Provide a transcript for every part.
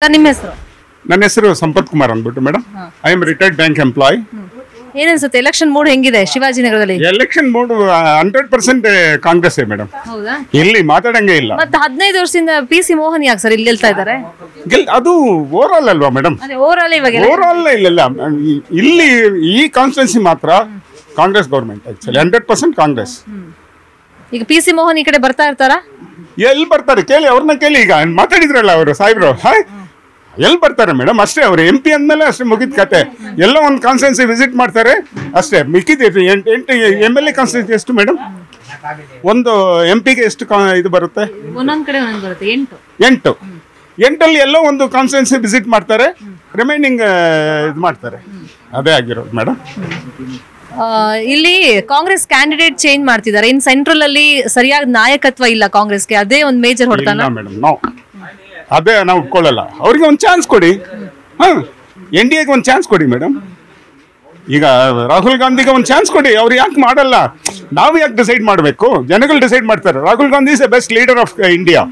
Sir ನಿಮ್ಮ ಹೆಸರು? ನನ್ನ ಹೆಸರು ಸಂಪತ್ ಕುಮಾರ್ ಅಂದ್ಬಿಟ್ಟು madam. I am retired bank employ. ಏನನ್ಸುತ್ತೆ ಎಲೆಕ್ಷನ್ ಮೂಡ್ ಹೆಂಗಿದೆ ಶಿವಾಜಿನಗರದಲ್ಲಿ? Election mood 100% Congress madam. ಹೌದಾ? ಇಲ್ಲಿ ಮಾತಾಡಂಗೆ ಇಲ್ಲ. ಮತ್ತೆ 15 ವರ್ಷದಿಂದ PC ಮೋಹನ್ ಯಾಕೆ ಸರ್ ಇಲ್ಲಿ ಗೆಲ್ತಾ ಇದ್ದಾರೆ? ಅದು ಓವರ್ ಆಲ್ ಅಲ್ವಾ ಮೇಡಮ್? ಅದೇ ಓವರ್ ಆಲ್ ಇವಾಗ ಓವರ್ ಆಲ್ ಇಲ್ಲ. ಇಲ್ಲಿ ಈ ಕಾನ್ಸ್ಟಿಟ್ಯೂನ್ಸಿ ಮಾತ್ರ ಕಾಂಗ್ರೆಸ್ ಗೌರ್ಮೆಂಟ್ ಆಕ್ಚುಲಿ 100% ಕಾಂಗ್ರೆಸ್. ಈಗ PC ಮೋಹನ್ ಈ ಕಡೆ ಬರ್ತಾ ಇರ್ತಾರಾ? ಎಲ್ಲಿ ಬರ್ತಾರೆ ಕೇಳಿ, ಅವ್ರನ್ನ ಕೇಳಿ. ಈಗ ಮಾತಾಡಿದ್ರಲ್ಲ ಅವರು ಸಾಹೇಬ್ರು, ಎಲ್ಲಿ ಬರ್ತಾರೆ ಮೇಡಮ್? ಅಷ್ಟೇ ಅವರು MP ಅಂದ್ಮೇಲೆ ಅಷ್ಟೇ ಮುಗಿದ ಕತೆ. ಎಲ್ಲ ಒಂದು ಕಾನ್ಸ್ಟಿಟ್ಯೂನ್ಸಿ ವಿಸಿಟ್ ಮಾಡ್ತಾರೆ ಅಷ್ಟೇ. ಮಿಕ್ಕಿದ 8 MLA ಕಾನ್ಸ್ಟಿಟ್ಯೂನ್ಸಿ ಎಷ್ಟು ಮೇಡಮ್? ಒಂದು MP ಗೆ ಎಷ್ಟು ಇದು ಬರುತ್ತೆ? ಒಂದೊಂದ್ ಕಡೆ ಒಂದೊಂದು ಬರುತ್ತೆ. 8 8 ಎಲ್ಲೋ ಒಂದು ಕಾನ್ಸ್ಟಿಟ್ಯೂನ್ಸಿ ವಿಸಿಟ್ ಮಾಡ್ತಾರೆ, ರಿಮೈನಿಂಗ್ ಇದು ಮಾಡ್ತಾರೆ. ಅದೇ ಆಗಿರೋದು ಮೇಡಮ್. ಇಲ್ಲಿ ಕಾಂಗ್ರೆಸ್ ಕ್ಯಾಂಡಿಡೇಟ್ ಚೇಂಜ್ ಮಾಡ್ತಿದ್ದಾರೆ. ಇನ್ ಸೆಂಟ್ರಲ್ ಅಲ್ಲಿ ಸರಿಯಾದ ನಾಯಕತ್ವ ಇಲ್ಲ ಕಾಂಗ್ರೆಸ್ಗೆ, ಅದೇ ಒಂದು ಮೇಜರ್ ಹೊಡ್ತಾನ ಮೇಡಮ್. ಅದೇ ನಾವು ಒಪ್ಕೊಳ್ಳಲ್ಲ. ಅವ್ರಿಗೆ ಒಂದು ಚಾನ್ಸ್ ಕೊಡಿ. NDAಗೆ ಒಂದು ಚಾನ್ಸ್ ಕೊಡಿ ಮೇಡಮ್. ಈಗ ರಾಹುಲ್ ಗಾಂಧಿಗೆ ಒಂದು ಚಾನ್ಸ್ ಕೊಡಿ. ಅವ್ರು ಯಾಕೆ ಮಾಡಲ್ಲ? ನಾವು ಯಾಕೆ ಡಿಸೈಡ್ ಮಾಡಬೇಕು? ಜನಗಳು ಡಿಸೈಡ್ ಮಾಡ್ತಾರೆ. Rahul Gandhi is the best leader of India.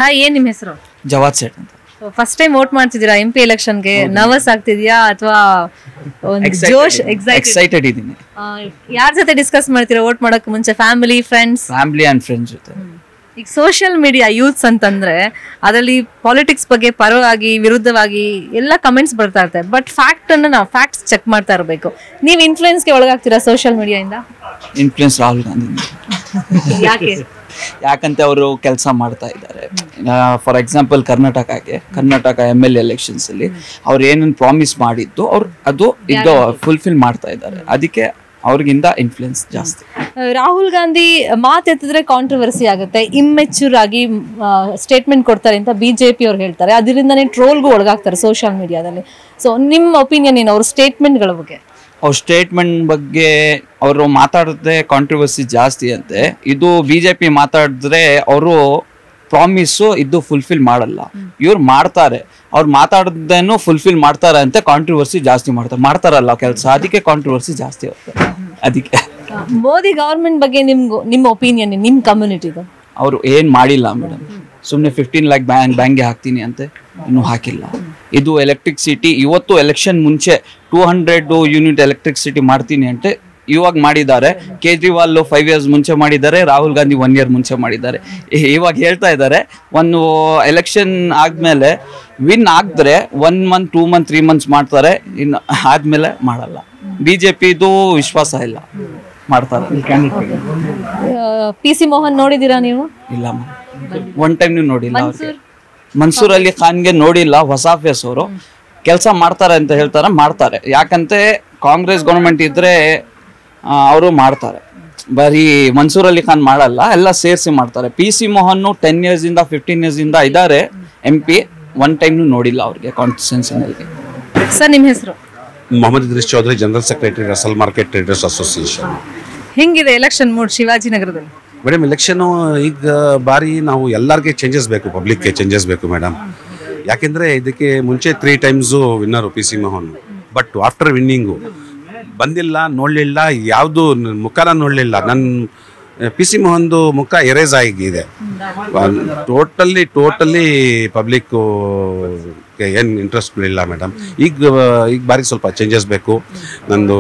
Hi, ಏನ್ ನಿಮ್ಮ ಹೆಸರು? ಜವಾದ್ ಸೇಠ್ ಅಂತ. ಫಸ್ಟ್ ಟೈಮ್ ವೋಟ್ ಮಾಡ್ತಿದ್ದೀರಾ MP ಎಲೆಕ್ಷನ್ಗೆ? ನರ್ವಸ್ ಆಗ್ತಿದ್ಯಾ ಅಥವಾ ಜೋಶ್ ಎಕ್ಸೈಟೆಡ್ ಇದ್ದೀನಿ. ಯಾರ ಜೊತೆ ಡಿಸ್ಕಸ್ ಮಾಡ್ತೀರಾ ವೋಟ್ ಮಾಡಕ್ ಮುಂಚೆ? ಫ್ಯಾಮಿಲಿ, ಫ್ರೆಂಡ್ಸ್ ಅಂಡ್ ಫ್ರೆಂಡ್ಸ್ ಜೊತೆ. ಈಗ ಸೋಷಿಯಲ್ ಮೀಡಿಯಾ ಯೂತ್ಸ್ ಅಂತಂದ್ರೆ ಅದರಲ್ಲಿ ಪಾಲಿಟಿಕ್ಸ್ ಬಗ್ಗೆ ಪರವಾಗಿ ವಿರುದ್ಧವಾಗಿ ಎಲ್ಲ ಕಮೆಂಟ್ಸ್ ಬರ್ತಾ ಇರ್ತಾರೆ. ಬಟ್ ಫ್ಯಾಕ್ಟ್ಸ್ ಚೆಕ್ ಮಾಡ್ತಾ ಇರಬೇಕು. ನೀವು ಇನ್ಫ್ಲೂಯೆನ್ಸ್ಗೆ ಒಳಗಾಗ್ತೀರಾ ಸೋಷಿಯಲ್ ಮೀಡಿಯಾದಿಂದ? ಇನ್ಫ್ಲೂಯೆನ್ಸ್ ರಾಹುಲ್ ಗಾಂಧಿ. ಯಾಕೆ? ಯಾಕಂತ ಅವರು ಕೆಲಸ ಮಾಡ್ತಾ ಇದ್ದಾರೆ. For example Karnataka MLA elections ಅಲ್ಲಿ ಅವ್ರು ಏನೇನು ಪ್ರಾಮಿಸ್ ಮಾಡಿದ್ದು ಅದು ಫುಲ್ಫಿಲ್ ಮಾಡ್ತಾ ಇದ್ದಾರೆ. ಅದಕ್ಕೆ ಅವ್ರಿಗಿಂತ ಇನ್ಫ್ಲೂಯೆನ್ಸ್ ಜಾಸ್ತಿ. ರಾಹುಲ್ ಗಾಂಧಿ ಮಾತೆತ್ತಿದ್ರೆ ಕಾಂಟ್ರವರ್ಸಿ ಆಗುತ್ತೆ, ಇಮ್ಮೆಚ್ಯೂರ್ ಆಗಿ ಸ್ಟೇಟ್ಮೆಂಟ್ ಕೊಡ್ತಾರೆ ಅಂತ BJP ಅವ್ರು ಹೇಳ್ತಾರೆ. ಅದರಿಂದನೇ ಟ್ರೋಲ್ಗೂ ಒಳಗಾಗ್ತಾರೆ ಸೋಷಿಯಲ್ ಮೀಡಿಯಾದಲ್ಲಿ. ಸೊ ನಿಮ್ಮ ಒಪಿನಿಯನ್ ಏನು ಅವ್ರ ಸ್ಟೇಟ್ಮೆಂಟ್ಗಳ ಬಗ್ಗೆ? ಅವ್ರ ಸ್ಟೇಟ್ಮೆಂಟ್ ಬಗ್ಗೆ ಅವರು ಮಾತಾಡಿದ್ರೆ ಕಾಂಟ್ರವರ್ಸಿ ಜಾಸ್ತಿ ಅಂತೆ. ಇದು BJP ಮಾತಾಡಿದ್ರೆ ಅವರು ಪ್ರಾಮಿಸು ಇದು ಫುಲ್ಫಿಲ್ ಮಾಡಲ್ಲ. ಇವ್ರು ಮಾಡ್ತಾರೆ, ಅವ್ರು ಮಾತಾಡ್ದೇನು ಫುಲ್ಫಿಲ್ ಮಾಡ್ತಾರೆ ಅಂತ ಕಾಂಟ್ರವರ್ಸಿ ಜಾಸ್ತಿ ಮಾಡ್ತಾರಲ್ಲ ಕೆಲಸ, ಅದಕ್ಕೆ ಕಾಂಟ್ರವರ್ಸಿ ಜಾಸ್ತಿ ಹೋಗ್ತಾರೆ. ಅದಕ್ಕೆ ಮೋದಿ ಗವರ್ಮೆಂಟ್ ಬಗ್ಗೆ ನಿಮ್ಮ ಒಪಿನಿಯನ್, ನಿಮ್ಮ ಕಮ್ಯುನಿಟಿದು? ಅವರು ಏನು ಮಾಡಿಲ್ಲ ಮೇಡಮ್. ಸುಮ್ಮನೆ 15 lakh ಬ್ಯಾಂಕ್ಗೆ ಹಾಕ್ತೀನಿ ಅಂತೆ, ಇನ್ನೂ ಹಾಕಿಲ್ಲ. ಇದು ಎಲೆಕ್ಟ್ರಿಸಿಟಿ ಇವತ್ತು ಎಲೆಕ್ಷನ್ ಮುಂಚೆ 200 ಯೂನಿಟ್ ಎಲೆಕ್ಟ್ರಿಸಿಟಿ ಮಾಡ್ತೀನಿ ಅಂತೆ, ಇವಾಗ ಮಾಡಿದ್ದಾರೆ. ಕೇಜ್ರಿವಾಲ್ 5 years ಮುಂಚೆ ಮಾಡಿದ್ದಾರೆ, ರಾಹುಲ್ ಗಾಂಧಿ 1 year ಮುಂಚೆ ಮಾಡಿದ್ದಾರೆ. ಇವಾಗ ಹೇಳ್ತಾ ಇದ್ದಾರೆ ಒಂದು ಎಲೆಕ್ಷನ್ ಆದ್ಮೇಲೆ ವಿನ್ ಆಗಿದ್ರೆ 1 month 2 month 3 months ಮಾಡ್ತಾರೆ, ಇನ್ನು ಆದ್ಮೇಲೆ ಮಾಡಲ್ಲ. BJPದು ವಿಶ್ವಾಸ ಇಲ್ಲ, ಮಾಡ್ತಾರೆ. PC ಮೋಹನ್ ನೋಡಿದ್ದೀರಾ ನೀವು? ಇಲ್ಲ, ಒನ್ ಟೈಮ್ ನೀವು ನೋಡಿಲ್ಲ. ಅವ್ರಿಗೆ ಮನ್ಸೂರ್ ಅಲಿ ಖಾನ್ಗೆ ನೋಡಿಲ್ಲ. ಹೊಸ ಫೇಸ್ ಅವರು ಕೆಲಸ ಮಾಡ್ತಾರೆ ಅಂತ ಹೇಳ್ತಾರೆ, ಮಾಡ್ತಾರೆ. ಯಾಕಂತೆ ಕಾಂಗ್ರೆಸ್ ಗೌರ್ಮೆಂಟ್ ಇದ್ರೆ ಅವರು ಮಾಡ್ತಾರೆ. ಬರೀ ಮನ್ಸೂರ್ ಅಲಿ ಖಾನ್ ಮಾಡಲ್ಲ, ಎಲ್ಲ ಸೇರಿಸಿ ಮಾಡ್ತಾರೆ. PC ಮೋಹನ್ 10 years ಇಂದ 15 years ಇಂದ ಇದ್ದಾರೆ MP. ಒನ್ ಟೈಮ್ ನೋಡಿಲ್ಲ ಅವ್ರಿಗೆ ಕಾನ್ಸ್ಟಿಟ್ಯೂನ್ಸಿನಲ್ಲಿ. ಸರ್ ನಿಮ್ಮ ಹೆಸರು? Mohammed Idris Chaudhary, general secretary, Russell market traders association. ಹೆಂಗಿದೆ ಎಲೆಕ್ಷನ್ ಮೂಡ್ ಶಿವಾಜಿನಗರದಲ್ಲಿ? ಮೇಡಮ್, ಎಲೆಕ್ಷನು ಈಗ ಬಾರಿ ನಾವು ಎಲ್ಲರಿಗೆ ಚೇಂಜಸ್ ಬೇಕು, ಪಬ್ಲಿಕ್ಗೆ ಚೇಂಜಸ್ ಬೇಕು ಮೇಡಮ್. ಯಾಕೆಂದರೆ ಇದಕ್ಕೆ ಮುಂಚೆ 3 times winner PC Mohan. But after winning ಬಂದಿಲ್ಲ, ನೋಡಲಿಲ್ಲ, ಯಾವುದು ಮುಖನ ನೋಡಲಿಲ್ಲ. ನನ್ನ PC ಮೋಹನ್ದು ಮುಖ ಎರೇಸ್ ಆಗಿದೆ. ಟೋಟಲಿ ಪಬ್ಲಿಕ್ಕು ಏನು ಇಂಟ್ರೆಸ್ಟ್ ಇಲ್ಲ ಮೇಡಮ್. ಈಗ ಬಾರಿ ಸ್ವಲ್ಪ ಚೇಂಜಸ್ ಬೇಕು ನಂದು.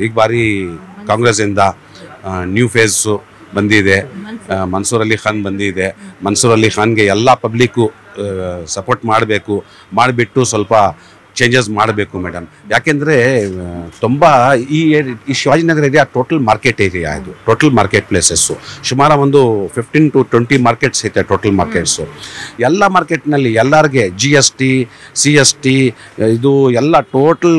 ಈಗ ಬಾರಿ ಕಾಂಗ್ರೆಸ್ಸಿಂದ ನ್ಯೂ ಫೇಸು ಬಂದಿದೆ. ಮನ್ಸೂರ್ ಅಲಿ ಖಾನ್ ಬಂದಿದೆ. ಮನ್ಸೂರ್ ಅಲಿ ಖಾನ್ಗೆ ಎಲ್ಲ ಪಬ್ಲಿಕ್ಕು ಸಪೋರ್ಟ್ ಮಾಡಬೇಕು, ಮಾಡಿಬಿಟ್ಟು ಸ್ವಲ್ಪ ಚೇಂಜಸ್ ಮಾಡಬೇಕು ಮೇಡಮ್. ಯಾಕೆಂದರೆ ತುಂಬ ಈ Shivajinagar area total market area, ಇದು ಟೋಟಲ್ ಮಾರ್ಕೆಟ್ ಪ್ಲೇಸಸ್ಸು. ಸುಮಾರು ಒಂದು 15 to 20 ಮಾರ್ಕೆಟ್ಸ್ ಐತೆ ಟೋಟಲ್ ಮಾರ್ಕೆಟ್ಸು. ಎಲ್ಲ ಮಾರ್ಕೆಟ್ನಲ್ಲಿ ಎಲ್ಲರಿಗೆ GST CST ಇದು ಎಲ್ಲ ಟೋಟಲ್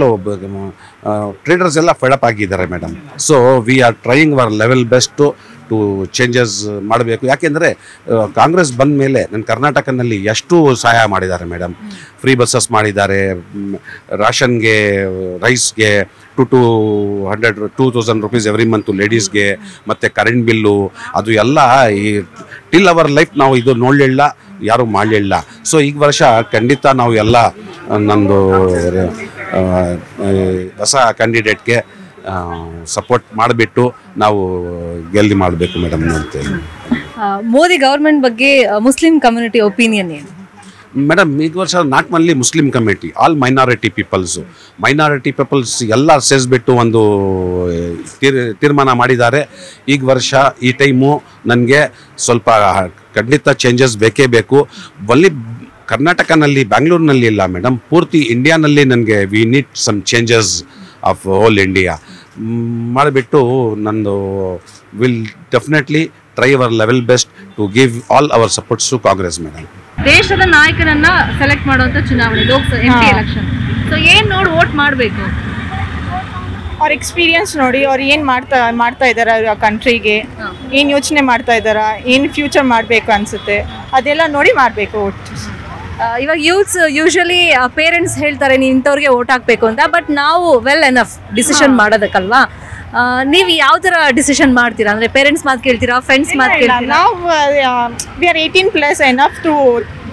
ಟ್ರೇಡರ್ಸ್ ಎಲ್ಲ ಫೆಡಪ್ ಆಗಿದ್ದಾರೆ madam. So we are trying our level best to changes ಮಾಡಬೇಕು. ಯಾಕೆಂದರೆ ಕಾಂಗ್ರೆಸ್ ಬಂದ ಮೇಲೆ ನನ್ನ ಕರ್ನಾಟಕದಲ್ಲಿ ಎಷ್ಟು ಸಹಾಯ ಮಾಡಿದ್ದಾರೆ ಮೇಡಮ್. ಫ್ರೀ ಬಸ್ಸಸ್ ಮಾಡಿದ್ದಾರೆ, ರಾಷನ್ಗೆ, ರೈಸ್ಗೆ 2,000 rupees ಎವ್ರಿ ಮಂತು ಲೇಡೀಸ್ಗೆ, ಮತ್ತು ಕರೆಂಟ್ ಬಿಲ್ಲು, ಅದು ಎಲ್ಲ ಈ ಟಿಲ್ ಅವರ್ ಲೈಫ್ ನಾವು ಇದು ನೋಡಲಿಲ್ಲ, ಯಾರೂ ಮಾಡಲಿಲ್ಲ. ಸೊ ಈಗ ವರ್ಷ ಖಂಡಿತ ನಾವು ಎಲ್ಲ ನಮ್ಮದು ಹೊಸ ಕ್ಯಾಂಡಿಡೇಟ್ಗೆ ಸಪೋರ್ಟ್ ಮಾಡಿಬಿಟ್ಟು ನಾವು ಗೆಲ್ಲಿ ಮಾಡಬೇಕು ಮೇಡಮ್ ಅಂತೇಳಿ. ಮೋದಿ ಗವರ್ಮೆಂಟ್ ಬಗ್ಗೆ ಮುಸ್ಲಿಂ ಕಮ್ಯುನಿಟಿ ಒಪಿನಿಯನ್ ಏನು? ಮೇಡಮ್ ಈ ವರ್ಷ not only Muslim community, all minority peoples ಎಲ್ಲ ಸೇರಿಸ್ಬಿಟ್ಟು ಒಂದು ತೀರ್ಮಾನ ಮಾಡಿದ್ದಾರೆ. ಈಗ ವರ್ಷ ಈ ಟೈಮು ನನಗೆ ಸ್ವಲ್ಪ ಖಂಡಿತ ಚೇಂಜಸ್ ಬೇಕೇ ಬೇಕು. ಒನ್ಲಿ ಕರ್ನಾಟಕನಲ್ಲಿ ಬ್ಯಾಂಗ್ಳೂರಿನಲ್ಲಿ ಇಲ್ಲ ಮೇಡಮ್, ಪೂರ್ತಿ ಇಂಡಿಯಾನಲ್ಲಿ ನನಗೆ we need some changes of whole India ಮಾಡಿಬಿಟ್ಟು ನಂದು will definitely try our level best to give all our supports to Congress madam. ದೇಶದ ನಾಯಕನನ್ನ ಸೆಲೆಕ್ಟ್ ಮಾಡುವಂತ ಚುನಾವಣೆ ಲೋಕಸಭಾ MP ಎಲೆಕ್ಷನ್. ಸೊ ಏನ್ ನೋಡಿ ವೋಟ್ ಮಾಡಬೇಕು? ಅವ್ರ ಎಕ್ಸ್ಪೀರಿಯನ್ಸ್ ನೋಡಿ, ಅವ್ರು ಏನು ಮಾಡ್ತಾ ಇದ್ದಾರೆ ಕಂಟ್ರಿಗೆ, ಏನು ಯೋಚನೆ ಮಾಡ್ತಾ ಇದ್ದಾರಾ, ಏನು ಫ್ಯೂಚರ್ ಮಾಡಬೇಕು ಅನ್ಸುತ್ತೆ, ಅದೆಲ್ಲ ನೋಡಿ ಮಾಡಬೇಕು ವೋಟ್. ಇವಾಗ ಯೂತ್ಸ್ ಯೂಶಲಿ ಪೇರೆಂಟ್ಸ್ ಹೇಳ್ತಾರೆ ನೀವು ಇಂಥವ್ರಿಗೆ ವೋಟ್ ಹಾಕ್ಬೇಕು ಅಂತ, ಬಟ್ ನಾವು ವೆಲ್ ಎನಫ್ ಡಿಸಿಷನ್ ಮಾಡೋದಕ್ಕಲ್ವಾ? ನೀವು ಯಾವ ಥರ ಡಿಸಿಷನ್ ಮಾಡ್ತೀರಾ? ಅಂದರೆ ಪೇರೆಂಟ್ಸ್ ಮಾತು ಕೇಳ್ತೀರಾ, ಫ್ರೆಂಡ್ಸ್ ಮಾತು ಕೇಳ್ತೀರಾ? ನಾವು we are 18+ enough to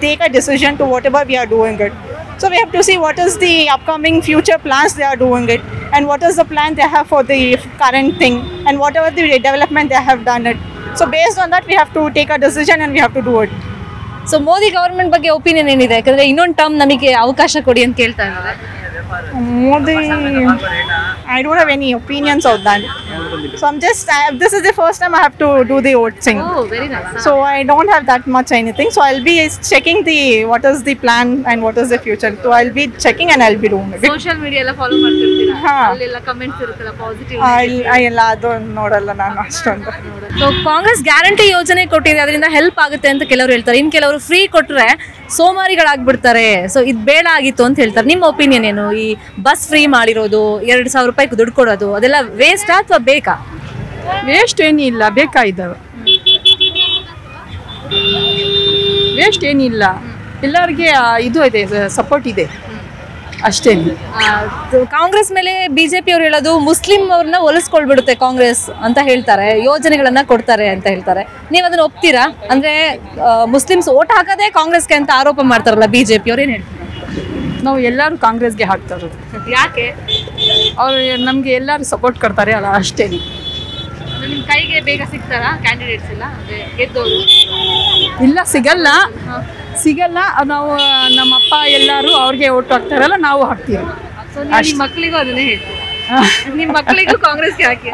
take a decision to whatever we are doing it. So we have to see what is the upcoming future plans they are doing it, and what is the plan they have for the current thing, and whatever the development they have done it. So based on that we have to take a decision and we have to do it. So Modi government ಬಗ್ಗೆ opinion ಏನಿದೆ? ಯಾಕಂದರೆ ಇನ್ನೊಂದು term ನಮಗೆ ಅವಕಾಶ ಕೊಡಿ ಅಂತ ಕೇಳ್ತಾ ಇದ್ದಾರೆ. Modi, I don't have any opinions on that. So this is the first time I have to do the vote thing. Oh, very nice. So I don't have that much anything. So I'll be checking what is the plan and what is the future. So I'll be checking and I'll be doing it. Social media ಎಲ್ಲ follow ಮಾಡ್ತಿರ್ತೀರಾ? ಹಾ. ಅಲ್ಲೆಲ್ಲ comments ಇರುತ್ತಲ್ಲ positive. ಎಲ್ಲ ಅದು ನೋಡಲ್ಲ ನಾನು ಅಷ್ಟೊಂದು. So Congress guarantee ಯೋಜನೆ ಕೊಟ್ಟಿದೆ, ಅದರಿಂದ ಹೆಲ್ಪ್ ಆಗುತ್ತೆ ಅಂತ ಕೆಲವರು ಹೇಳ್ತಾರೆ. ಇನ್ನು ಕೆಲವರು ಫ್ರೀ ಕೊಟ್ಟರೆ ಸೋಮಾರಿಗಳಾಗ್ಬಿಡ್ತಾರೆ, ಸೊ ಇದು ಬೇಡ ಆಗಿತ್ತು ಅಂತ ಹೇಳ್ತಾರೆ. ನಿಮ್ಮ ಒಪಿನಿಯನ್ ಏನು? ಈ ಬಸ್ ಫ್ರೀ ಮಾಡಿರೋದು, 2,000 ರೂಪಾಯಿಗೆ ದುಡ್ಡು ಕೊಡೋದು, ಅದೆಲ್ಲ ವೇಸ್ಟಾ ಅಥವಾ ಬೇಕಾ? ವೇಸ್ಟ್ ಏನಿಲ್ಲ, ಬೇಕಾಯ್ತವೆ. ವೇಸ್ಟ್ ಏನಿಲ್ಲ, ಎಲ್ಲರಿಗೆ ಇದು ಇದೆ, ಸಪೋರ್ಟ್ ಇದೆ ಅಷ್ಟೇ. ಕಾಂಗ್ರೆಸ್ ಮೇಲೆ ಬಿಜೆಪಿ ಅವ್ರು ಹೇಳೋದು ಮುಸ್ಲಿಂ ಅವ್ರನ್ನ ಒಲಿಸ್ಕೊಳ್ಬಿಡುತ್ತೆ ಕಾಂಗ್ರೆಸ್ ಅಂತ ಹೇಳ್ತಾರೆ, ಯೋಜನೆಗಳನ್ನ ಕೊಡ್ತಾರೆ ಅಂತ ಹೇಳ್ತಾರೆ. ನೀವು ಅದನ್ನ ಒಪ್ತೀರಾ? ಅಂದ್ರೆ ಮುಸ್ಲಿಮ್ಸ್ ಓಟ್ ಹಾಕೋದೇ ಕಾಂಗ್ರೆಸ್ಗೆ ಅಂತ ಆರೋಪ ಮಾಡ್ತಾರಲ್ಲ ಬಿಜೆಪಿ ಅವ್ರು, ಏನ್ ಹೇಳ್ತಾರೆ? ನಾವು ಎಲ್ಲರೂ ಕಾಂಗ್ರೆಸ್ಗೆ ಹಾಕ್ತಾ ಇರೋದು. ಯಾಕೆ? ಅವ್ರು ನಮಗೆ ಎಲ್ಲರೂ ಸಪೋರ್ಟ್ ಕೊಡ್ತಾರೆ ಅಲ್ಲ, ಅಷ್ಟೇ. ನಿಮ್ಮ ಕೈಗೆ ಬೇಗ ಸಿಗ್ತಾರಾ ಕ್ಯಾಂಡಿಡೇಟ್ಸ್ ಎಲ್ಲ ಗೆದ್ದವರು? ಇಲ್ಲ, ಸಿಗಲ್ಲ. ನಾವು ನಮ್ಮ ಅಪ್ಪ ಎಲ್ಲರೂ ಅವ್ರಿಗೆ ಓಟ್ ಹಾಕ್ತಾರಲ್ಲ, ನಾವು ಹಾಕ್ತೀವಿ. ನಿಮ್ಮ ಮಕ್ಕಳಿಗೂ ಅದನ್ನೇ ಹೇಳ್ತೀವಿ, ನಿಮ್ಮ ಮಕ್ಕಳಿಗೂ ಕಾಂಗ್ರೆಸ್ಗೆ ಹಾಕಿ.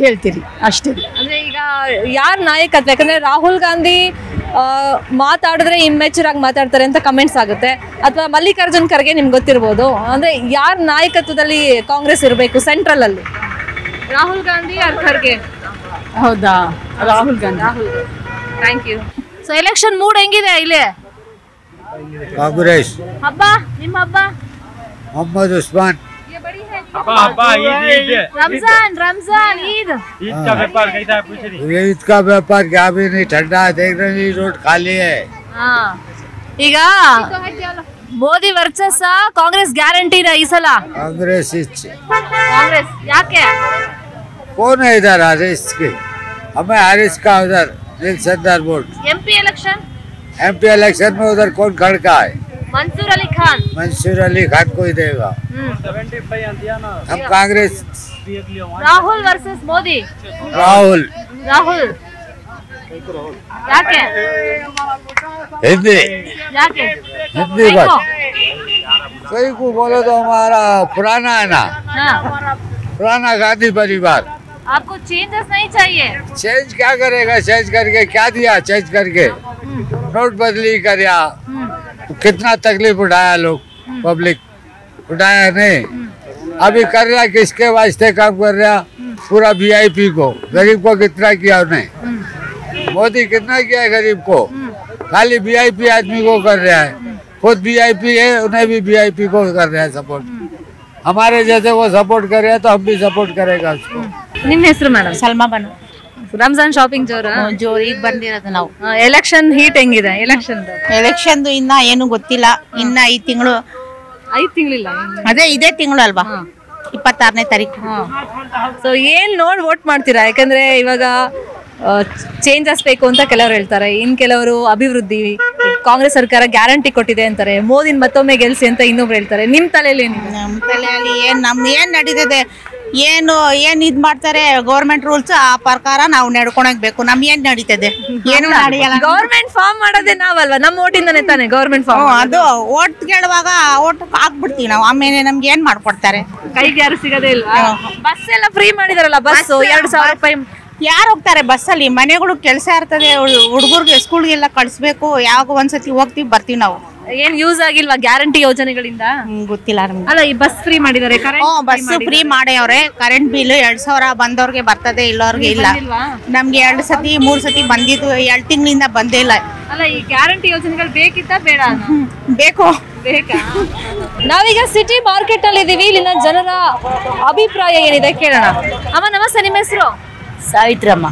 ಹೇಳ್ತೀರಿ ಅಷ್ಟೇ. ಅಂದ್ರೆ ಈಗ ಯಾರ ನಾಯಕತ್ವ? ಯಾಕಂದ್ರೆ ರಾಹುಲ್ ಗಾಂಧಿ ಮಾತಾಡಿದ್ರೆ ಇಮ್ಮೆಚೂರ್ ಆಗಿ ಮಾತಾಡ್ತಾರೆ ಅಂತ ಕಮೆಂಟ್ಸ್ ಆಗುತ್ತೆ, ಅಥವಾ ಮಲ್ಲಿಕಾರ್ಜುನ್ ಖರ್ಗೆ ನಿಮ್ಗೆ ಗೊತ್ತಿರ್ಬೋದು. ಅಂದ್ರೆ ಯಾರ ನಾಯಕತ್ವದಲ್ಲಿ ಕಾಂಗ್ರೆಸ್ ಇರಬೇಕು ಸೆಂಟ್ರಲ್ ಅಲ್ಲಿ? ರಾಹುಲ್ ಗಾಂಧಿ ಆರ್ ಖರ್ಗೆ? ಹೌದಾ, Rahul Gandhi. Thank you. So election mood ಹೆಂಗಿದೆ ಇಲ್ಲಿ? कांग्रेस। ಹಬ್ಬ, ನಿಮ್ಮ ಹಬ್ಬ? मोहम्मद उस्मान। रमजान ईद का व्यापार कैसा है पूछ रही? ईद का व्यापार क्या भी नहीं, ठंडा देख रहे, रोड खाली है। ಈಗ ಮೋದಿ ವರ್ಚಸ್ ಕಾಂಗ್ರೆಸ್ ಗ್ಯಾರಂಟಿನ ಈ ಸಲ? कांग्रेस ಕಾಂಗ್ರೆಸ್ ಯಾಕೆ? कौन है इधर हारिस के? हमें हारिस का उधर नीलसंदर बोर्ड। MP इलेक्शन में उधर कौन खड़का है? मंसूर अली खान को ही देगा। हम कांग्रेस। राहुल वर्सेस मोदी? राहुल ಯಾಕೆ? हिंदी ಯಾಕೆ? हिंदी बात सही को बोलो तो हमारा पुराना है ना, पुराना गांधी परिवार। आपको चेंजेस नहीं चाहिए? चेंज क्या करेगा? चेंज करके क्या दिया? चेंज करके नोट बदली करया, कितना तकलीफ उठाया लोग, पब्लिक उठाया नहीं। अभी कर रहा, किसके वास्ते काम कर रहा? पूरा VIP को, गरीब को कितना किया उन्हें? मोदी कितना किया है गरीब को? खाली VIP आदमी को कर रहा है, खुद VIP है, उन्हें भी VIP को कर रहा है सपोर्ट। हमारे जैसे वो सपोर्ट कर रहा है तो हम भी सपोर्ट करेगा उसको। ನಿಮ್ಮ ಹೆಸರು ಮೇಡಮ್? ಸಲ್ಮಾ ಬನು. ರಂಜಾನ್ ಶಾಪಿಂಗ್ ಜೋರು ಈಗ ಬಂದಿರೋದು ನಾವು. ಎಲೆಕ್ಷನ್ ಹೀಟ್ ಹೆಂಗಿದೆ? ಎಲೆಕ್ಷನ್ದು ಇನ್ನ ಏನು ಗೊತ್ತಿಲ್ಲ. ಇನ್ನ 5 ತಿಂಗಳು. 5 ತಿಂಗಳಿಲ್ಲ, ಅದೇ ಇದೇ ತಿಂಗಳು ಅಲ್ವಾ, 26ನೇ ತಾರೀಕು. ಸೊ ಏನ್ ನೋಡಿ ವೋಟ್ ಮಾಡ್ತೀರಾ? ಯಾಕಂದ್ರೆ ಇವಾಗ ಚೇಂಜಸ್ ಬೇಕು ಅಂತ ಕೆಲವರು ಹೇಳ್ತಾರೆ, ಇನ್ ಕೆಲವರು ಅಭಿವೃದ್ಧಿ, ಕಾಂಗ್ರೆಸ್ ಸರ್ಕಾರ ಗ್ಯಾರಂಟಿ ಕೊಟ್ಟಿದೆ ಅಂತಾರೆ, ಮೋದಿನ ಮತ್ತೊಮ್ಮೆ ಗೆಲ್ಸಿ ಅಂತ ಇನ್ನೊಬ್ರು ಹೇಳ್ತಾರೆ. ನಿಮ್ ತಲೆಯಲ್ಲಿ ಏನಿದೆ? ನಮ್ಮ ತಲೆಯಲ್ಲಿ ಏನ್ ನಡೀತದೆ? ಏನು ಇದ್ ಮಾಡ್ತಾರೆ ಗೌರ್ಮೆಂಟ್ ರೂಲ್ಸ್ ಆ ಪ್ರಕಾರ ನಾವು ನಡ್ಕೊಳಕ್ಬೇಕು. ನಮ್ಗೆ ಏನ್ ನಡೀತದೆ? ಏನು ನಡೆಯಲ್ಲ. ಗೌರ್ಮೆಂಟ್ ಫಾರ್ಮ್ ಮಾಡೋದೇ ನಾವಲ್ವಾ, ನಮ್ಮ ಓಟಿಂದಾನೆ ತಾನೆ ಗೌರ್ಮೆಂಟ್ ಫಾರ್ಮ್. ಅದು ಓಟ್ ಕೇಳುವಾಗ ಓಟ್ ಹಾಕ್ಬಿಡ್ತೀವಿ ನಾವು, ಆಮೇಲೆ ನಮ್ಗೆ ಏನ್ ಮಾಡ್ಕೊಡ್ತಾರೆ? ಕೈಗೆ ಯಾರು ಸಿಗೋದೇ ಇಲ್ವಾ? ಬಸ್ ಎಲ್ಲ ಫ್ರೀ ಮಾಡಿದಾರಲ್ಲ, ಬಸ್ 2,000 ರೂಪಾಯಿ. ಯಾರು ಹೋಗ್ತಾರೆ ಬಸ್ಸಲ್ಲಿ? ಮನೆಗಳು ಕೆಲಸ ಇರ್ತದೆ, ಹುಡುಗರ್ಗೆ ಸ್ಕೂಲ್ಗೆಲ್ಲ ಕಳಿಸ್ಬೇಕು. ಯಾವಾಗ ಒಂದ್ಸತಿ ಹೋಗ್ತೀವಿ ಬರ್ತೀವಿ ನಾವು. ಏನ್ ಯೂಸ್ ಆಗಿಲ್ವಾ ಗ್ಯಾರಂಟಿ ಯೋಜನೆಗಳಿಂದ? ಗೊತ್ತಿಲ್ಲ ನಮ್ಗೆ. ಅಲ್ಲ, ಈ ಬಸ್ ಫ್ರೀ ಮಾಡಿದ್ದಾರೆ, ಬಸ್ ಫ್ರೀ ಮಾಡ್ಯವ್ರೆ. ಕರೆಂಟ್ ಬಿಲ್ 2,000 ಬಂದವ್ರಿಗೆ ಬರ್ತದೆ, ಇಲ್ಲವ್ರಿಗೆ ಇಲ್ಲ. ನಮ್ಗೆ 2 ಸತಿ 3 ಸತಿ ಬಂದಿದ್ದು, 2 ತಿಂಗಳಿಂದ ಬಂದೇ ಇಲ್ಲ. ಅಲ್ಲ, ಈ ಗ್ಯಾರಂಟಿ ಯೋಜನೆಗಳು ಬೇಕಿತ್ತ ಬೇಡ? ಬೇಕು. ಬೇಕಾ? ನಾವೀಗ ಸಿಟಿ ಮಾರ್ಕೆಟ್ ಅಲ್ಲಿ ಇದೀವಿ. ಇಲ್ಲಿನ ಜನರ ಅಭಿಪ್ರಾಯ ಏನಿದೆ ಕೇಳೋಣ. ಅಮ್ಮ ನಮಸ್ತೆ, ನಿಮ್ಮ ಹೆಸರು? ಸಾವಿತ್ರಮ್ಮ.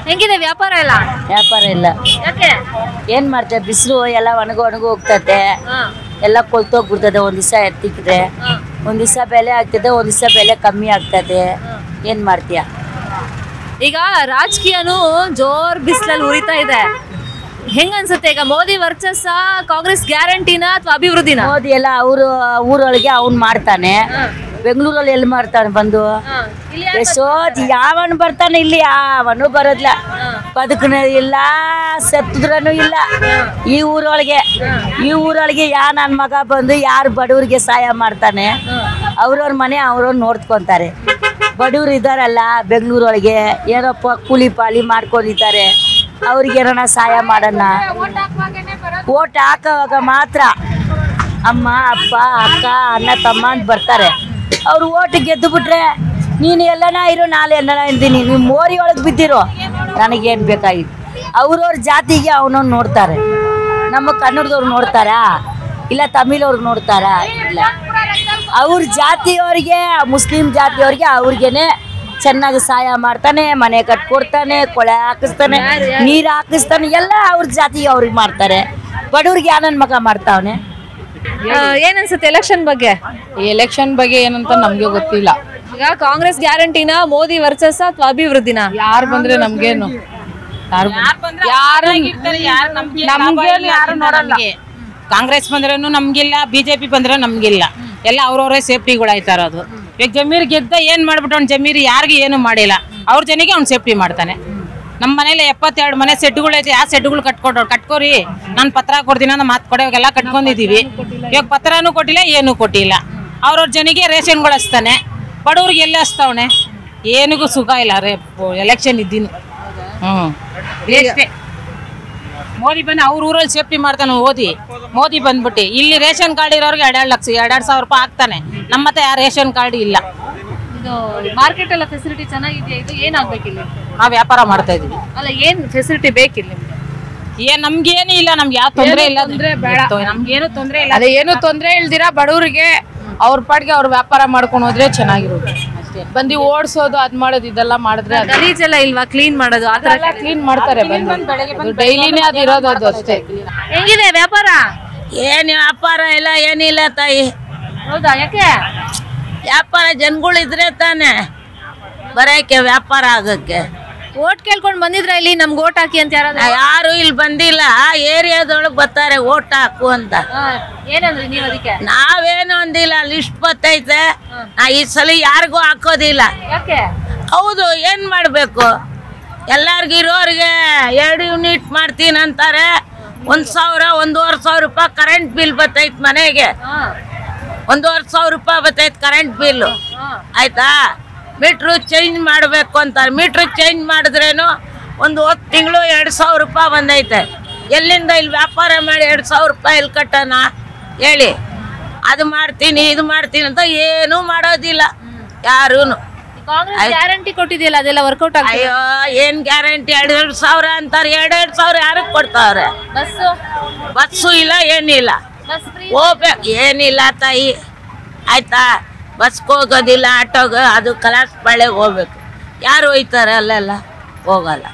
ಹೆಂಗಿದೆ ವ್ಯಾಪಾರ ಎಲ್ಲ? ವ್ಯಾಪಾರ ಇಲ್ಲ. ಯಾಕೆ? ಏನ್ ಮಾಡ್ತೇವೆ, ಬಿಸಿಲು ಎಲ್ಲ ಒಣಗು ಹೋಗ್ತದೆ, ಎಲ್ಲ ಕೊಳ್ತೋಗ್ಬಿಡ್ತದೆ. ಒಂದ್ ದಿವಸ ಎತ್ತಿಕ್ಕಿದ್ರೆ ಒಂದ್ ದಿವಸ ಬೆಲೆ ಆಗ್ತದೆ, ಒಂದ್ ದಿವಸ ಬೆಲೆ ಕಮ್ಮಿ ಆಗ್ತದೆ. ಏನ್ ಮಾಡ್ತೀಯ? ಈಗ ರಾಜಕೀಯನು ಜೋರ್ ಬಿಸಿಲಲ್ಲಿ ಉರಿತಾ ಇದೆ. ಹೆಂಗ ಅನ್ಸುತ್ತೆ ಈಗ? ಮೋದಿ ವರ್ಚಸ್ಸ, ಕಾಂಗ್ರೆಸ್ ಗ್ಯಾರಂಟಿನ ಅಥವಾ ಅಭಿವೃದ್ಧಿನ? ಮೋದಿ ಎಲ್ಲ ಅವ್ರು ಊರೊಳಗೆ ಅವ್ನ್ ಮಾಡ್ತಾನೆ, ಬೆಂಗಳೂರಲ್ಲಿ ಎಲ್ಲಿ ಮಾಡ್ತಾನೆ ಬಂದು? ಎಷ್ಟೋ ಯಾವನ್ ಬರ್ತಾನೆ, ಇಲ್ಲಿ ಯಾವನು ಬರೋದಿಲ್ಲ. ಬದುಕನ ಇಲ್ಲ, ಸತ್ತದ್ರೂ ಇಲ್ಲ. ಈ ಊರೊಳಗೆ ನನ್ ಮಗ ಬಂದು ಯಾರು ಬಡವ್ರಿಗೆ ಸಹಾಯ ಮಾಡ್ತಾನೆ? ಅವ್ರವ್ರ ಮನೆ ಅವ್ರವ್ರು ನೋಡ್ಕೊಂತಾರೆ. ಬಡವ್ರು ಇದಾರಲ್ಲ ಬೆಂಗಳೂರೊಳಗೆ, ಏನಪ್ಪ ಕೂಲಿ ಪಾಲಿ ಮಾಡ್ಕೊಂಡಿದ್ದಾರೆ, ಅವ್ರಿಗೆ ಏನಾರ ಸಹಾಯ ಮಾಡೋಣ. ಓಟ್ ಹಾಕೋವಾಗ ಮಾತ್ರ ಅಮ್ಮ ಅಪ್ಪ ಅಕ್ಕ ಅಣ್ಣ ತಮ್ಮ ಅಂತ ಬರ್ತಾರೆ. ಅವ್ರು ಓಟ್ ಗೆದ್ದು ಬಿಟ್ರೆ ನೀನು ಎಲ್ಲನ ಇರೋ, ನಾಳೆ ಎಲ್ಲನ ಇರ್ತೀನಿ, ನೀವು ಮೋರಿ ಒಳಗೆ ಬಿದ್ದಿರೋ, ನನಗೇನು ಬೇಕಾಗಿತ್ತು? ಅವ್ರವ್ರ ಜಾತಿಗೆ ಅವನವ್ರು ನೋಡ್ತಾರೆ. ನಮ್ಮ ಕನ್ನಡದವ್ರು ನೋಡ್ತಾರಾ? ಇಲ್ಲ ತಮಿಳವ್ರಿಗೆ ನೋಡ್ತಾರಾ? ಇಲ್ಲ. ಅವ್ರ ಜಾತಿಯವ್ರಿಗೆ, ಮುಸ್ಲಿಂ ಜಾತಿಯವ್ರಿಗೆ ಅವ್ರಿಗೇನೆ ಚೆನ್ನಾಗಿ ಸಹಾಯ ಮಾಡ್ತಾನೆ, ಮನೆ ಕಟ್ಕೊಡ್ತಾನೆ, ಕೊಳೆ ಹಾಕಿಸ್ತಾನೆ, ನೀರು ಹಾಕಿಸ್ತಾನೆ, ಎಲ್ಲ ಅವ್ರ ಜಾತಿಗೆ ಅವ್ರಿಗೆ ಮಾಡ್ತಾರೆ. ಬಡವ್ರಿಗೆ ಯಾನನ್ ಮಗ ಮಾಡ್ತಾವನೆ. ಏನನ್ಸುತ್ತೆ ಎಲೆಕ್ಷನ್ ಬಗ್ಗೆ? ಎಲೆಕ್ಷನ್ ಬಗ್ಗೆ ಏನಂತ ನಮ್ಗೆ ಗೊತ್ತಿಲ್ಲ. ಈಗ ಕಾಂಗ್ರೆಸ್ ಗ್ಯಾರಂಟಿನ, ಮೋದಿ ವರ್ಚಸ್ಸ ಅಥವಾ ಅಭಿವೃದ್ಧಿನ? ಯಾರು ಬಂದ್ರೆ ನಮ್ಗೇನು? ಯಾರು ನೋಡಲ್ಲ. ಕಾಂಗ್ರೆಸ್ ಬಂದ್ರೂ ನಮ್ಗಿಲ್ಲ, ಬಿಜೆಪಿ ಬಂದ್ರೆ ನಮ್ಗಿಲ್ಲ. ಎಲ್ಲ ಅವ್ರವ್ರೇ ಸೇಫ್ಟಿಗಳಾಯ್ತಾ ಇರೋದು. ಈಗ ಜಮೀರ್ ಗೆದ್ದ ಏನ್ ಮಾಡ್ಬಿಟ್ಟು ಅವ್ನು ಜಮೀರ್ ಯಾರಿಗೂ ಏನು ಮಾಡಿಲ್ಲ, ಅವ್ರ ಜನಿಗೆ ಅವ್ನು ಸೇಫ್ಟಿ ಮಾಡ್ತಾನೆ. ನಮ್ಮ ಮನೇಲಿ 72 ಮನೆ ಸೆಟ್ಗಳೈತೆ. ಆ ಸೆಟ್ಗಳು ಕಟ್ಕೋರಿ, ನಾನು ಪತ್ರ ಕೊಡ್ತೀನಿ ಅಂತ ಮಾತು ಕೊಡೋವಾಗೆಲ್ಲ ಕಟ್ಕೊಂಡಿದೀವಿ. ಇವಾಗ ಪತ್ರನೂ ಕೊಟ್ಟಿಲ್ಲ, ಏನೂ ಕೊಟ್ಟಿಲ್ಲ. ಅವ್ರವ್ರ ಜನಿಗೆ ರೇಷನ್ಗಳು ಹಚ್ತಾನೆ, ಬಡವ್ರಿಗೆ ಎಲ್ಲ ಹಚ್ತಾವನೆ. ಏನಿಗೂ ಸುಖ ಇಲ್ಲ ರೇ ಎಲೆಕ್ಷನ್ ಇದ್ದೀನಿ. ಮೋದಿ ಬಂದು ಅವ್ರ ಊರಲ್ಲಿ ಸೇಫ್ಟಿ ಮಾಡ್ತಾನೆ. ಮೋದಿ ಬಂದ್ಬಿಟ್ಟು ಇಲ್ಲಿ ರೇಷನ್ ಕಾರ್ಡ್ ಇರೋರಿಗೆ 2 ಲಕ್ಷ 2,000 ರೂಪಾಯಿ ಹಾಕ್ತಾನೆ. ನಮ್ಮ ಹತ್ರ ಯಾರು ರೇಷನ್ ಕಾರ್ಡ್ ಇಲ್ಲ. ಇದು ಮಾರ್ಕೆಟ್ ಎಲ್ಲ ಫೆಸಿಲಿಟಿ ಚೆನ್ನಾಗಿದೆಯಾ? ಇದು ಏನಾಗ್ಬೇಕಿಲ್ಲ? ನಾವು ವ್ಯಾಪಾರ ಮಾಡ್ತಾ ಇದೀವಿ. ಅಲ್ಲ, ಏನ್ ಫೆಸಿಲಿಟಿ ಬೇಕಿಲ್ಲ? ನಮ್ಗೇನು ಇಲ್ಲ, ನಮ್ಗೆ ಯಾವ ತೊಂದರೆ ಇಲ್ಲ. ನಮ್ಗೇನು ತೊಂದರೆ ಇಲ್ಲ. ಅದೇ ಏನು ತೊಂದರೆ ಇಲ್ದಿರಾ ಬಡವ್ರಿಗೆ ಅವ್ರ ಪಾಡ್ಗೆ ಅವ್ರ ವ್ಯಾಪಾರ ಮಾಡ್ಕೊಂಡು ಹೋದ್ರೆ ಚೆನ್ನಾಗಿರೋದು. ಬಂದು ಓಡಿಸೋದು ಅದ್ ಮಾಡೋದು ಇದೆಲ್ಲ ಮಾಡಿದ್ರೆ ಗಲೀಜೆಲ್ಲ ಇಲ್ವಾ? ಕ್ಲೀನ್ ಮಾಡೋದು ಆ ತರ ಕ್ಲೀನ್ ಮಾಡ್ತಾರೆ. ಡೈಲಿನೇ ಅದು ಇರೋದು, ಅದು ಅಷ್ಟೇ. ಹೆಂಗಿದೆ ವ್ಯಾಪಾರ? ಏನು ವ್ಯಾಪಾರ ಇಲ್ಲ, ಏನಿಲ್ಲ ತಾಯಿ. ಹೌದಾ? ಯಾಕೆ? ವ್ಯಾಪಾರ ಜನಗಳಿದ್ರೆ ತಾನೆ ಬರೋಕೆ, ವ್ಯಾಪಾರ ಆಗೋಕ್ಕೆ. ಓಟ್ ಕೇಳ್ಕೊಂಡು ಬಂದಿದ್ರ ಇಲ್ಲಿ? ನಮ್ಗೆ ಓಟ್ ಹಾಕಿ ಅಂತ ಯಾರು ಇಲ್ಲಿ ಬಂದಿಲ್ಲ. ಏರಿಯಾದೊಳಗೆ ಬರ್ತಾರೆ ಓಟ್ ಹಾಕು ಅಂತ. ಏನಂದ್ರಿ ನೀವು ಅದಕ್ಕೆ? ನಾವೇನು ಅಂದಿಲ್ಲ, ಲಿಸ್ಟ್ ಬರ್ತೈತೆ. ಈ ಸಲ ಯಾರಿಗೂ ಹಾಕೋದಿಲ್ಲ. ಯಾಕೆ? ಹೌದು, ಏನ್ ಮಾಡ್ಬೇಕು? ಎಲ್ಲಾರ್ಗು ಇರೋರಿಗೆ 2 ಯೂನಿಟ್ ಮಾಡ್ತೀನಿ ಅಂತಾರೆ. 1,000 1,500 ರೂಪಾಯಿ ಕರೆಂಟ್ ಬಿಲ್ ಬರ್ತೈತೆ ಮನೆಗೆ. 1,500 ರೂಪಾಯಿ ಬರ್ತೈತೆ ಕರೆಂಟ್ ಬಿಲ್. ಆಯ್ತಾ? ಮೀಟ್ರು ಚೇಂಜ್ ಮಾಡಬೇಕು ಅಂತಾರೆ. ಮೀಟ್ರ್ ಚೇಂಜ್ ಮಾಡಿದ್ರೇನು ಒಂದು 10 ತಿಂಗಳು 2,000 ರೂಪಾಯಿ ಬಂದೈತೆ. ಎಲ್ಲಿಂದ ಇಲ್ಲಿ ವ್ಯಾಪಾರ ಮಾಡಿ 2,000 ರೂಪಾಯಿ ಇಲ್ಲಿ ಕಟ್ಟೋಣ ಹೇಳಿ? ಅದು ಮಾಡ್ತೀನಿ ಇದು ಮಾಡ್ತೀನಿ ಅಂತ ಏನೂ ಮಾಡೋದಿಲ್ಲ ಯಾರೂ. ಗ್ಯಾರಂಟಿ ಕೊಟ್ಟಿದೆಯಲ್ಲ, ಅದೆಲ್ಲ ವರ್ಕೌಟ್ ಆಗ? ಅಯ್ಯೋ, ಏನ್ ಗ್ಯಾರಂಟಿ? 2,000 ಅಂತಾರೆ. 2,000 ಯಾರಿಗೆ ಕೊಡ್ತಾವ್ರೆ? ಬಸ್ಸು ಇಲ್ಲ, ಏನಿಲ್ಲ. ಹೋಗ್ಬೇಕು, ಏನಿಲ್ಲ ತಾಯಿ. ಆಯ್ತಾ? ಬಸ್ಗೆ ಹೋಗೋದಿಲ್ಲ, ಆಟೋಗೆ, ಅದು ಕಲಾಸ್ ಪಾಳ್ಯಗೆ ಹೋಗ್ಬೇಕು. ಯಾರು ಹೋಯ್ತಾರೆ? ಅಲ್ಲೆಲ್ಲ ಹೋಗಲ್ಲ.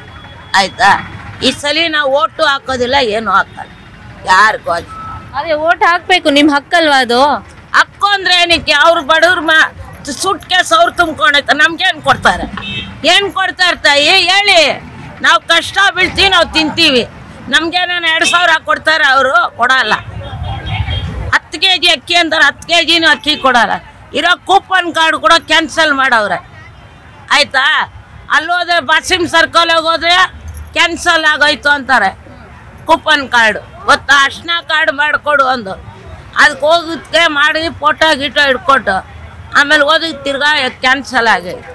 ಆಯ್ತಾ? ಈ ಸಲ ನಾವು ಓಟು ಹಾಕೋದಿಲ್ಲ, ಏನು ಹಾಕಲ್ಲ ಯಾರಿಗೂ. ಅದೇ ಓಟ್ ಹಾಕ್ಬೇಕು, ನಿಮ್ ಹಕ್ಕಲ್ವಾ ಅದು? ಹಕ್ಕು ಅಂದ್ರೆ ಏನಕ್ಕೆ? ಅವ್ರು ಬಡವ್ರ ಸುಟ್ ಕೇಸ್ ಅವ್ರು ತುಂಬ್ಕೊಂಡೈತೆ. ನಮ್ಗೇನು ಕೊಡ್ತಾರೆ? ಏನು ಕೊಡ್ತಾ ತಾಯಿ ಹೇಳಿ? ನಾವು ಕಷ್ಟ ಬೀಳ್ತೀವಿ, ನಾವು ತಿಂತೀವಿ. ನಮ್ಗೇನೇನು 2,000 ಕೊಡ್ತಾರೆ? ಅವರು ಕೊಡಲ್ಲ. 10 kg ಅಕ್ಕಿ ಅಂತಾರೆ, 10 kgನೂ ಅಕ್ಕಿ ಕೊಡಲ್ಲ. ಇರೋ ಕೂಪನ್ ಕಾರ್ಡ್ ಕೂಡ ಕ್ಯಾನ್ಸಲ್ ಮಾಡವ್ರೆ. ಆಯ್ತಾ. ಅಲ್ಲಿ ಹೋದ್ರೆ ಬಾಸಿಮ್ ಸರ್ಕಲ್ ಹೋದ್ರೆ ಕ್ಯಾನ್ಸಲ್ ಆಗೋಯ್ತು ಅಂತಾರೆ. ಕೂಪನ್ ಕಾರ್ಡ್ ಗೊತ್ತಾ, ಅರ್ಶಿನ ಕಾರ್ಡ್ ಮಾಡಿಕೊಡು ಒಂದು, ಅದಕ್ಕೆ ಹೋಗೋದಕ್ಕೆ ಮಾಡಿ ಫೋಟೋ ಗೀಟೋ ಹಿಡ್ಕೊಟ್ಟು ಆಮೇಲೆ ಓದಿ ತಿರ್ಗಾ ಕ್ಯಾನ್ಸಲ್ ಆಗೈತೆ.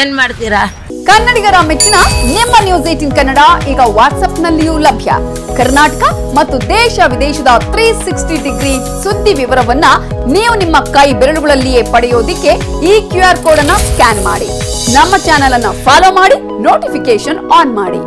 ಏನ್ ಮಾಡ್ತೀರಾ? ಕನ್ನಡಿಗರ ಮೆಚ್ಚಿನ ನಿಮ್ಮ ನ್ಯೂಸ್ 18 ಕನ್ನಡ ಈಗ ವಾಟ್ಸ್ಆಪ್ನಲ್ಲಿಯೂ ಲಭ್ಯ. ಕರ್ನಾಟಕ ಮತ್ತು ದೇಶ ವಿದೇಶದ 360 ಡಿಗ್ರಿ ಸುದ್ದಿ ವಿವರವನ್ನ ನೀವು ನಿಮ್ಮ ಕೈ ಬೆರಳುಗಳಲ್ಲಿಯೇ ಪಡೆಯೋದಿಕ್ಕೆ ಈ QR ಕೋಡ್ ಅನ್ನ ಸ್ಕ್ಯಾನ್ ಮಾಡಿ. ನಮ್ಮ ಚಾನೆಲ್ ಅನ್ನ ಫಾಲೋ ಮಾಡಿ, ನೋಟಿಫಿಕೇಶನ್ ಆನ್ ಮಾಡಿ.